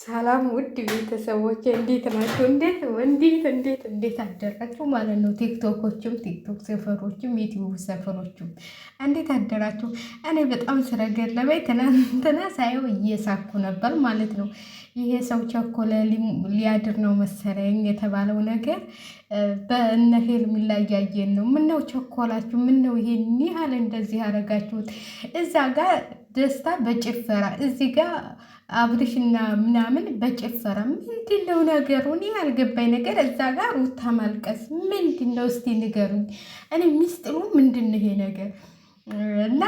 ሰላም ውድ ቤተሰቦች እንዴት ናቸው? እንዴት አደራችሁ ማለት ነው። ቲክቶኮችም ቲክቶክ ሰፈሮችም ዩቲዩብ ሰፈሮችም እንዴት አደራችሁ? እኔ በጣም ስለገረመኝ ትናንትና ሳየው እየሳኩ ነበር ማለት ነው። ይሄ ሰው ቸኮለ ሊያድር ነው መሰለኝ የተባለው ነገር በእነ ሄርሜላ እያየን ነው። ምነው ቸኮላችሁ? ምነው ይሄን ያህል እንደዚህ ያደረጋችሁት? እዛ ጋር ደስታ በጭፈራ እዚህ ጋር አብርሽና ምናምን በጭፈራ ምንድነው ነገሩ? እኔ ያልገባኝ ነገር እዛ ጋር ሩታ ማልቀስ ምንድነው? እስቲ ንገሩኝ። እኔ ሚስጥሩ ምንድነው ይሄ ነገር? እና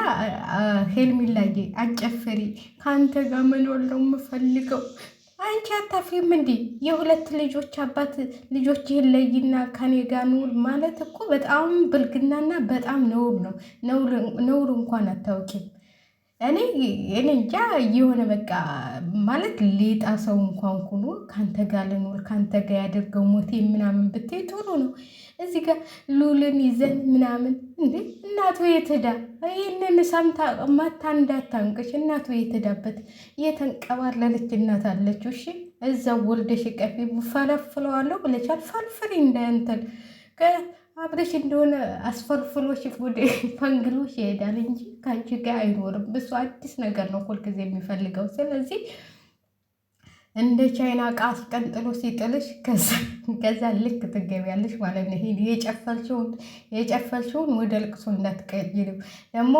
ሄርሜላዬ አጨፈሪ፣ ከአንተ ጋር መኖር ነው የምፈልገው። አንቺ አታፍሪም እንዴ? የሁለት ልጆች አባት ልጆችህን ለይና ከኔ ጋር ኑር ማለት እኮ በጣም ብልግናና በጣም ነውር ነው። ነውር እንኳን አታውቂም። እኔ እንጃ የሆነ በቃ ማለት ሌጣ ሰው እንኳን ኩኖ ከአንተ ጋር ልኖር ከአንተ ጋር ያደርገው ሞቴ ምናምን ብትይ ጥሩ ነው። እዚህ ጋር ሉልን ይዘን ምናምን እንዴ እናቱ የትዳ ይህንን ሰምታ ማታ እንዳታንቅሽ። እናቱ የትዳበት የተንቀባለለች እናት አለችው። እሺ እዛው ወልደሽ ቀፊ ፈለፍለዋለሁ ብለሻል። ፈልፍሪ እንዳንተን አብረሽ እንደሆነ አስፈልፍሎሽ ወደ ፈንግሎሽ ይሄዳል እንጂ ከአንቺ ጋር አይኖርም። እሱ አዲስ ነገር ነው ሁልጊዜ የሚፈልገው። ስለዚህ እንደ ቻይና ዕቃ አስቀንጥሎ ሲጥልሽ ከዛ ልክ ትገቢያለሽ ማለት ነው። ይሄ የጨፈልሽውን ወደ ልቅሶ እንዳትቀይሪው። ደግሞ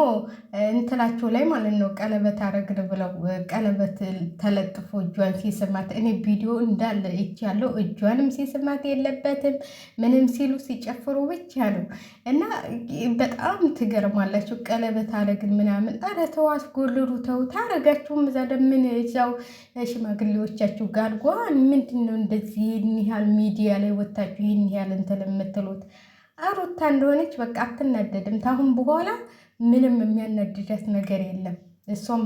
እንትላቸው ላይ ማለት ነው ቀለበት አረግን ብለው ቀለበት ተለጥፎ እጇን ሲስማት እኔ ቪዲዮ እንዳለ ያለው እጇንም ሲስማት የለበትም ምንም ሲሉ ሲጨፍሩ ብቻ ነው። እና በጣም ትገርማላችሁ። ቀለበት አረግን ምናምን ኧረ ተው አስጎልሩ ተው። ታረጋችሁም እዛ ለምን እዛው ሽማግሌዎች ጋር ጓን ምንድነው እንደዚህ ይህን ያህል ሚዲያ ላይ ወጣችሁ ይህን ያህል እንትን የምትሉት? ሩታ እንደሆነች በቃ አትናደድም። ታሁን በኋላ ምንም የሚያናድዳት ነገር የለም። እሷም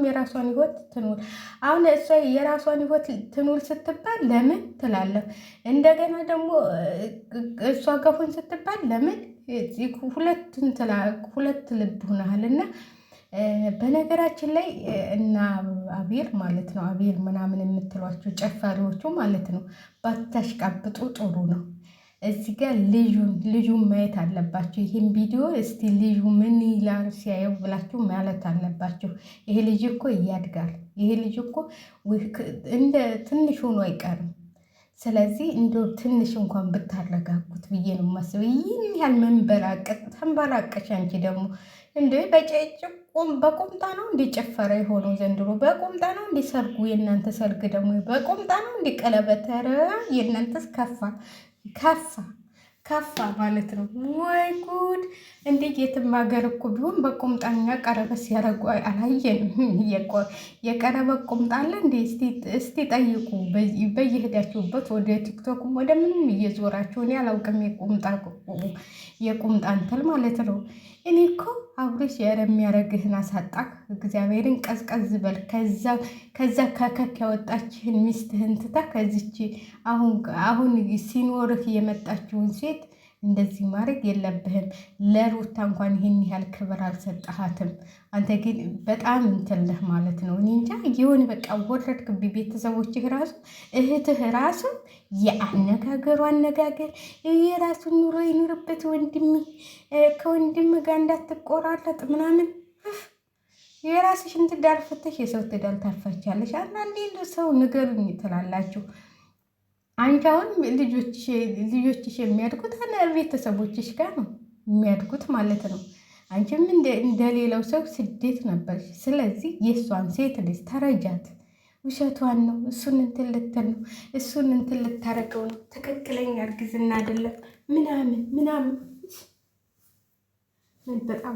የራሷን ህይወት ትኑር። አሁን እሷ የራሷን ህይወት ትኑር ስትባል ለምን ትላለህ? እንደገና ደግሞ እሷ ገፉን ስትባል ለምን? ሁለት ልብ ሆነሃልና በነገራችን ላይ እና አቤል ማለት ነው አቤል ምናምን የምትሏቸው ጨፋሪዎቹ ማለት ነው ባታሽቃብጡ ጥሩ ነው። እዚህ ጋር ልጁን ማየት አለባቸው። ይህን ቪዲዮ እስቲ ልጁ ምን ይላል ሲያየው ብላችሁ ማለት አለባቸው። ይሄ ልጅ እኮ እያድጋል። ይሄ ልጅ እኮ እንደ ትንሽ ሆኖ አይቀርም። ስለዚህ እንደ ትንሽ እንኳን ብታረጋጉት ብዬ ነው የማስበው። ይህን ያህል መንበራቀጥ ተንበራቀሽ። አንቺ ደግሞ እንደ በቁምጣ ነው እንዲጨፈረ የሆነው ዘንድሮ። በቁምጣ ነው እንዲሰርጉ የእናንተ ሰርግ ደግሞ በቁምጣ ነው እንዲቀለበተረ የእናንተስ ከፋ ማለት ነው። ወይ ጉድ! እንዴ የትም ሀገር እኮ ቢሆን በቁምጣኛ ቀረበት ሲያደርጉ አላየንም። የቀረበት ቁምጣ አለ እንዴ? እስቲ ጠይቁ በየሄዳችሁበት ወደ ቲክቶክም ወደ ምንም እየዞራችሁ። እኔ አላውቅም የቁምጣ እንትን ማለት ነው። እኔ እኮ አብሬሽ የሚያረግህን አሳጣክ። እግዚአብሔርን ቀዝቀዝ በል። ከዛ ከከክ ያወጣችህን ሚስትህን ትታ ከዚች አሁን ሲኖርህ የመጣችውን ሴት እንደዚህ ማድረግ የለብህም። ለሩታ እንኳን ይህን ያህል ክብር አልሰጠሃትም። አንተ ግን በጣም እንትልህ ማለት ነው። እኔ እንጃ የሆነ በቃ ወረድክብኝ። ቤተሰቦችህ ራሱ እህትህ ራሱ የአነጋገሩ አነጋገር የራሱን ኑሮ ይኑርበት። ከወንድም ጋር እንዳትቆራረጥ ምናምን የራስሽን ትዳር ፍተሽ የሰው ትዳር ታፋቻለሽ። አንዳንዴ ሰው ንገሩኝ ትላላችሁ። አንቺ አሁን ልጆችሽ የሚያድጉት ቤተሰቦችሽ ጋር ነው የሚያድጉት ማለት ነው። አንቺም እንደሌላው ሰው ስደት ነበርሽ። ስለዚህ የእሷን ሴት ልጅ ተረጃት። ውሸቷን ነው። እሱን እንትን ልትል ነው። እሱን እንትን ልታረገው ነው። ትክክለኛ እርግዝና አይደለም ምናምን በጣም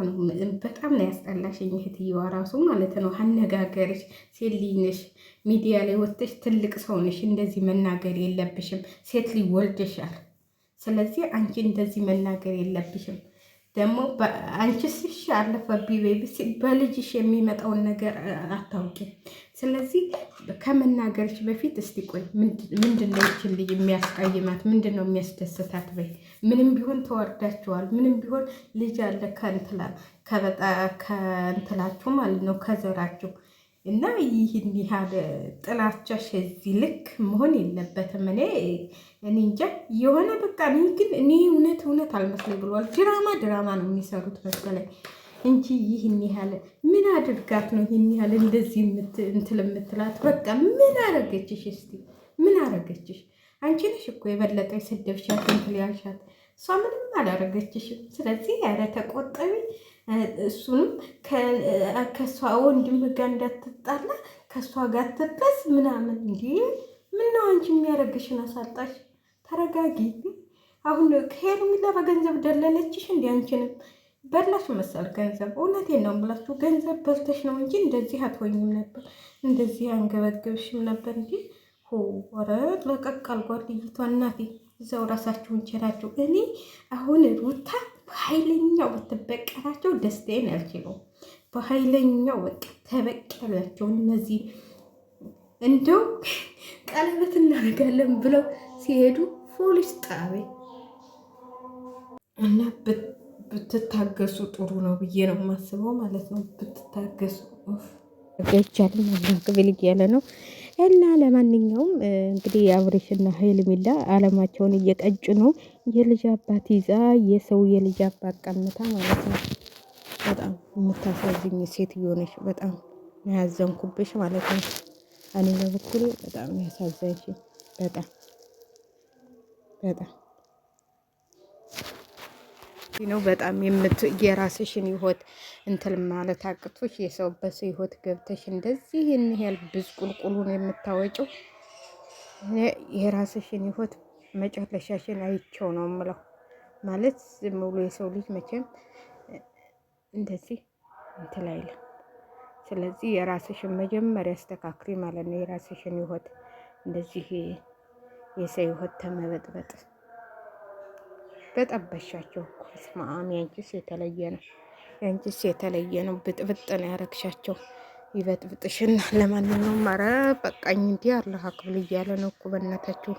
ነው ያስጠላሽኝ እህትየዋ ራሱ ማለት ነው። አነጋገርሽ ሴት ልጅ ነሽ፣ ሚዲያ ላይ ወጥተሽ ትልቅ ሰው ነሽ። እንደዚህ መናገር የለብሽም። ሴት ልጅ ወልደሻል። ስለዚህ አንቺ እንደዚህ መናገር የለብሽም። ደግሞ አንቺስ እሺ አለፈብኝ ቤቢ፣ በልጅሽ የሚመጣውን ነገር አታውቂም። ስለዚህ ከመናገርሽ በፊት እስቲ ቆይ ምንድን ነው ይችን ልጅ የሚያስቀይማት? ምንድን ነው የሚያስደስታት? በይ ምንም ቢሆን ተወርዳችኋል። ምንም ቢሆን ልጅ አለ ከእንትላችሁ ማለት ነው ከዘራችሁ እና ይህን ያህል ጥላቻሽ እዚህ ልክ መሆን የለበትም። እኔ እንጃ የሆነ በቃ እኔ እውነት አልመስለኝ ብሏል። ድራማ ነው የሚሰሩት መሰለኝ እንጂ ይህን ያህል ምን አድርጋት ነው ይህን ያህል እንደዚህ እንትን የምትላት? በቃ ምን አረገችሽ? እስቲ ምን አረገችሽ? አንቺ ነሽ እኮ የበለጠ የሰደብሻት እንትን ያልሻት፣ እሷ ምንም አላረገችሽም። ስለዚህ ኧረ ተቆጠቢ። እሱንም ከእሷ ወንድም ጋር እንዳትጣላ ከእሷ ጋር ትጥረስ ምናምን። እንዲ ምነው አንቺ የሚያደርግሽን አሳጣሽ? ተረጋጊ። አሁን ከሄርሜላ በገንዘብ ደለለችሽ እንዲ አንቺንም በላሽ መሰል ገንዘብ። እውነቴን ነው የምላችሁ ገንዘብ በልተሽ ነው እንጂ እንደዚህ አትሆኝም ነበር፣ እንደዚህ አንገበግብሽም ነበር እንጂ ኧረ ለቀቅ አልጓል ልይቷ። እናቴ እዛው ራሳችሁን ችላችሁ። እኔ አሁን ሩታ በኃይለኛው ብትበቀላቸው ደስታዬን ያልችለው። በኃይለኛው በቃ ተበቀላቸው። እነዚህ እንደው ቀለበት እናደርጋለን ብለው ሲሄዱ ፖሊስ ጣቢያ እና ብትታገሱ ጥሩ ነው ብዬ ነው የማስበው ማለት ነው። ብትታገሱ ገቻልን ክብል እያለ ነው። እና ለማንኛውም እንግዲህ አብሬሽና ሄርሜላ አለማቸውን እየቀጩ ነው። የልጅ አባት ይዛ የሰው የልጅ አባት ቀምታ ማለት ነው። በጣም የምታሳዝኝ ሴትዮ ነሽ። በጣም ያዘንኩብሽ ማለት ነው። እኔ በበኩሌ በጣም ያሳዘንሽ በጣም ነው። በጣም የራስሽን ህይወት እንትን ማለት አቅቶሽ የሰው በሰው ህይወት ገብተሽ እንደዚህ ይህን ያህል ብዝቁልቁሉን የምታወጪው የራስሽን ህይወት መጨረሻሽን አይቼው ነው የምለው። ማለት ዝም ብሎ የሰው ልጅ መቼም እንደዚህ እንትን አይልም። ስለዚህ የራስሽን መጀመሪያ አስተካክሪ ማለት ነው። የራስሽን ህይወት እንደዚህ የሰው ህይወት ተመበጥበጥ በጠበሻቸው እኮ ስማም። ያንቺስ የተለየ ነው። ብጥብጥ ነው ያረግሻቸው። ይበጥብጥሽና ለማንኛውም ኧረ በቃኝ እንዲህ አላህ አክብል እያለ ነው እኮ በእናታችሁ።